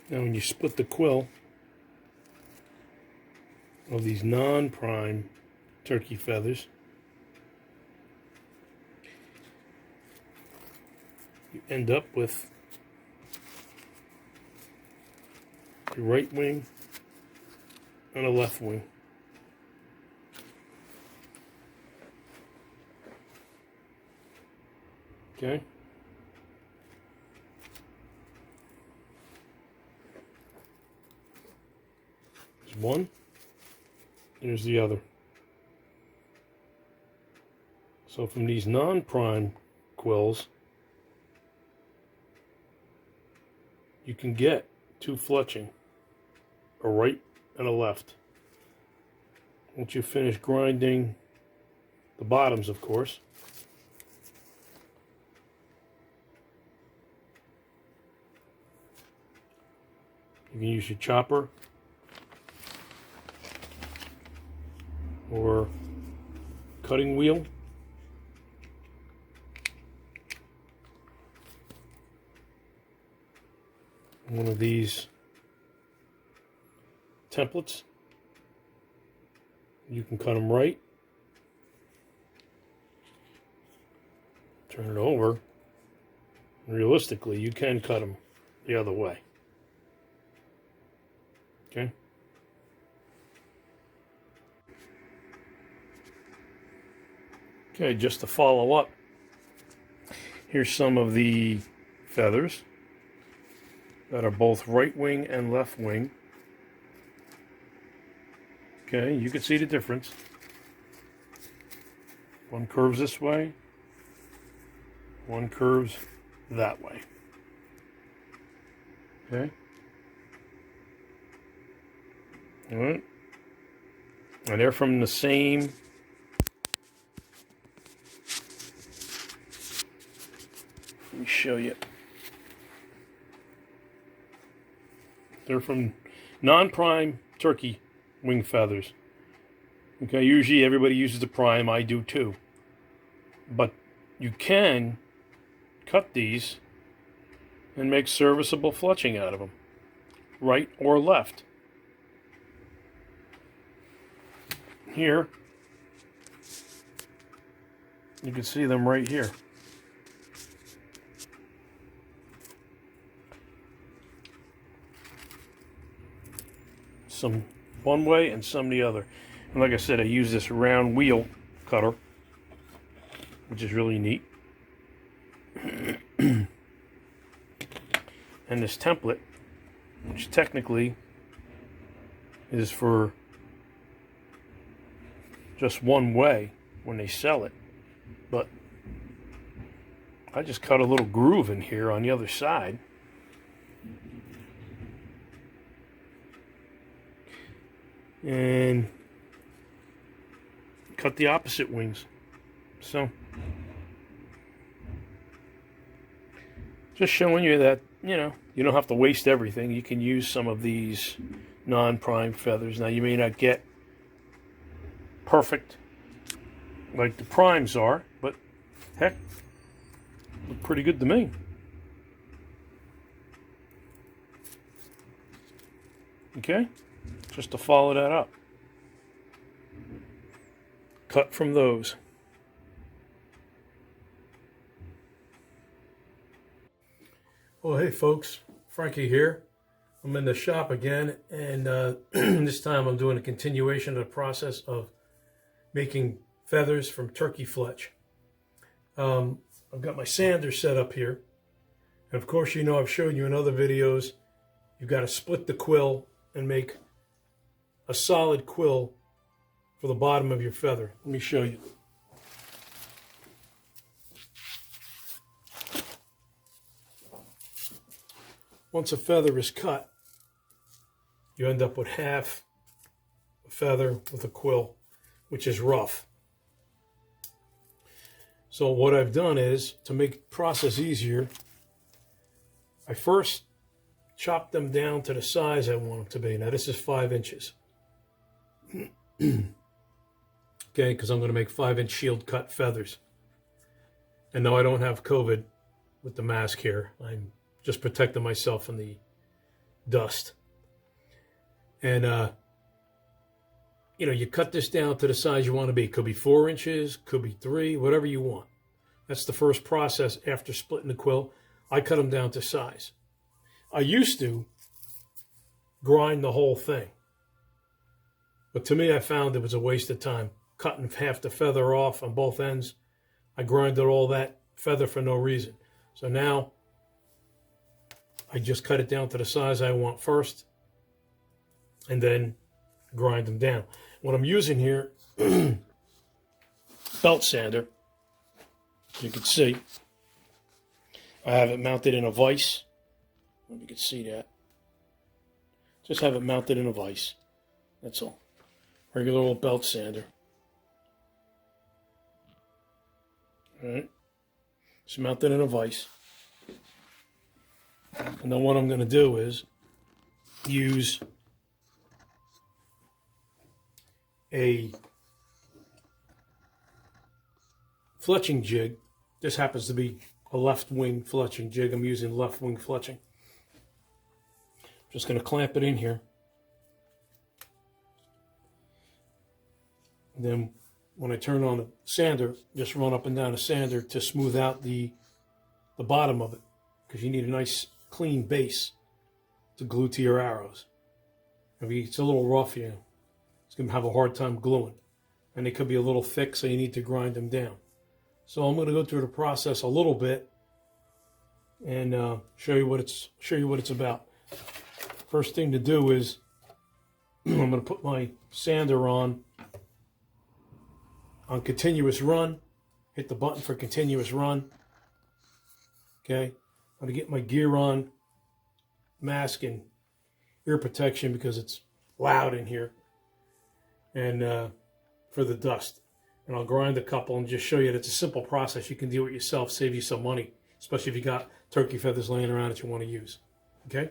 Now when you split the quill of these non-prime turkey feathers, you end up with a right wing and a left wing. Okay? There's one, there's the other. So from these non-prime quills, you can get two fletching, a right and a left. Once you finish grinding the bottoms, of course, you can use your chopper or cutting wheel. One of these templates. You can cut them right, turn it over. Realistically, you can cut them the other way. Okay? Okay, just to follow up, here's some of the feathers that are both right wing and left wing. Okay, you can see the difference. One curves this way, one curves that way. Okay? Alright? And they're from the same let me show you. They're from non-prime turkey wing feathers. Okay, usually everybody uses the prime, I do too. But you can cut these and make serviceable fletching out of them, right or left. Here, you can see them right here. Some one way and some the other. And like I said, I use this round wheel cutter, which is really neat. And this template, which technically is for just one way when they sell it. But I just cut a little groove in here on the other side. And cut the opposite wings. So just showing you that, you know, you don't have to waste everything. You can use some of these non-prime feathers. Now you may not get perfect like the primes are, but heck, look pretty good to me. Okay? Just to follow that up. Cut from those. Oh, hey folks, Frankie here. I'm in the shop again, and this time I'm doing a continuation of the process of making feathers from turkey fletch. I've got my sander set up here. And of course, you know, I've shown you in other videos, you've got to split the quill and make a solid quill for the bottom of your feather. Let me show you. Once a feather is cut, you end up with half a feather with a quill, which is rough. So what I've done is, to make the process easier, I first chop them down to the size I want them to be. Now this is 5 inches. Okay, because I'm going to make 5-inch shield cut feathers. And no, I don't have COVID with the mask here. I'm just protecting myself from the dust. And, you know, you cut this down to the size you want to be. Could be 4 inches, could be 3, whatever you want. That's the first process after splitting the quill. I cut them down to size. I used to grind the whole thing. But to me, I found it was a waste of time. Cutting half the feather off on both ends. I grinded all that feather for no reason. So now, I just cut it down to the size I want first. And then grind them down. What I'm using here, belt sander. You can see, I have it mounted in a vise. You can see that. Just have it mounted in a vise. That's all. Regular old belt sander. Alright. It's mounted in a vise. And then what I'm going to do is use a fletching jig. This happens to be a left wing fletching jig. I'm using left wing fletching. Just going to clamp it in here. And then when I turn on the sander, just run up and down the sander to smooth out the bottom of it, because you need a nice clean base to glue to your arrows. If it's a little rough, you know, it's going to have a hard time gluing. And they could be a little thick, so you need to grind them down. So I'm going to go through the process a little bit and show you what it's about. First thing to do is I'm going to put my sander on continuous run. Hit the button for continuous run. Okay, I'm going to get my gear on, mask and ear protection because it's loud in here, and for the dust. And I'll grind a couple and just show you that it's a simple process. You can do it yourself, save you some money, especially if you got turkey feathers laying around that you want to use. Okay?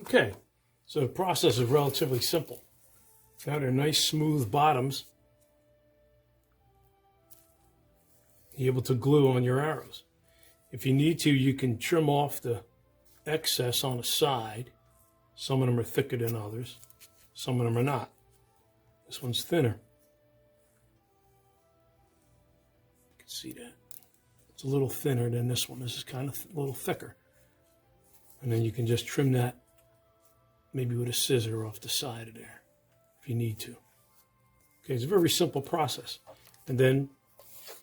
Okay, so the process is relatively simple. Got our nice smooth bottoms. You're able to glue on your arrows. If you need to, you can trim off the excess on the side. Some of them are thicker than others. Some of them are not. This one's thinner. You can see that. It's a little thinner than this one. This is kind of a little thicker. And then you can just trim that maybe with a scissor off the side of there if you need to. Okay, it's a very simple process. And then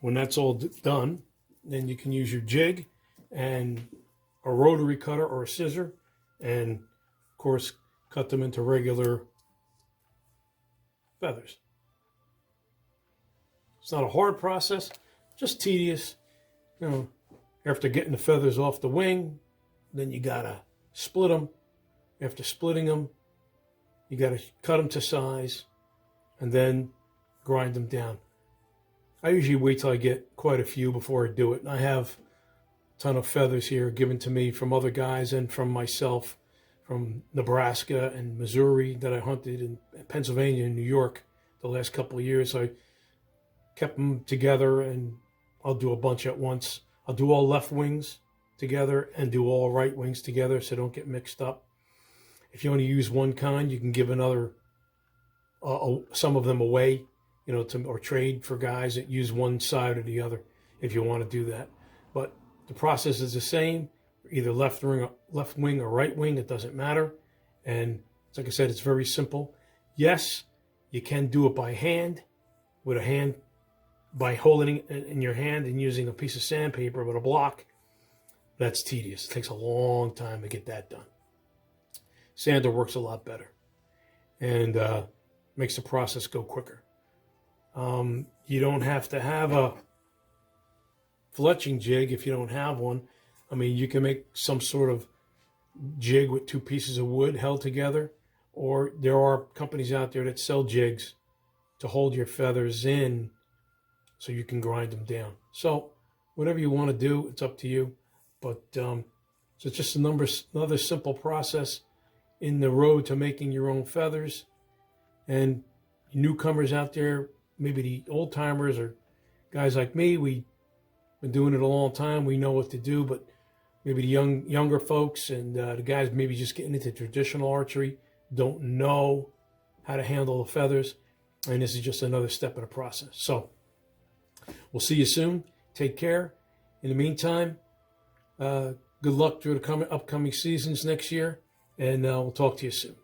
when that's all done, then you can use your jig and a rotary cutter or a scissor, and of course cut them into regular feathers. It's not a hard process, just tedious. You know, after getting the feathers off the wing, then you gotta split them. After splitting them, you gotta cut them to size and then grind them down. I usually wait till I get quite a few before I do it. And I have a ton of feathers here given to me from other guys and from myself, from Nebraska and Missouri that I hunted in Pennsylvania and New York the last couple of years. I kept them together, and I'll do a bunch at once. I'll do all left wings together and do all right wings together so don't get mixed up. If you only use one kind, you can give another, some of them away, you know, or trade for guys that use one side or the other if you want to do that. But the process is the same, either left wing or right wing, it doesn't matter. And like I said, it's very simple. Yes, you can do it by hand, by holding it in your hand and using a piece of sandpaper with a block. That's tedious. It takes a long time to get that done. Sander works a lot better and makes the process go quicker. You don't have to have a fletching jig if you don't have one. I mean, you can make some sort of jig with two pieces of wood held together, or there are companies out there that sell jigs to hold your feathers in so you can grind them down. So whatever you want to do, it's up to you. But so it's just another simple process in the road to making your own feathers. And newcomers out there, maybe the old timers or guys like me, we've been doing it a long time. We know what to do, but maybe the younger folks and the guys maybe just getting into traditional archery don't know how to handle the feathers. And this is just another step in the process. So we'll see you soon. Take care. In the meantime, good luck through the upcoming seasons next year, and we'll talk to you soon.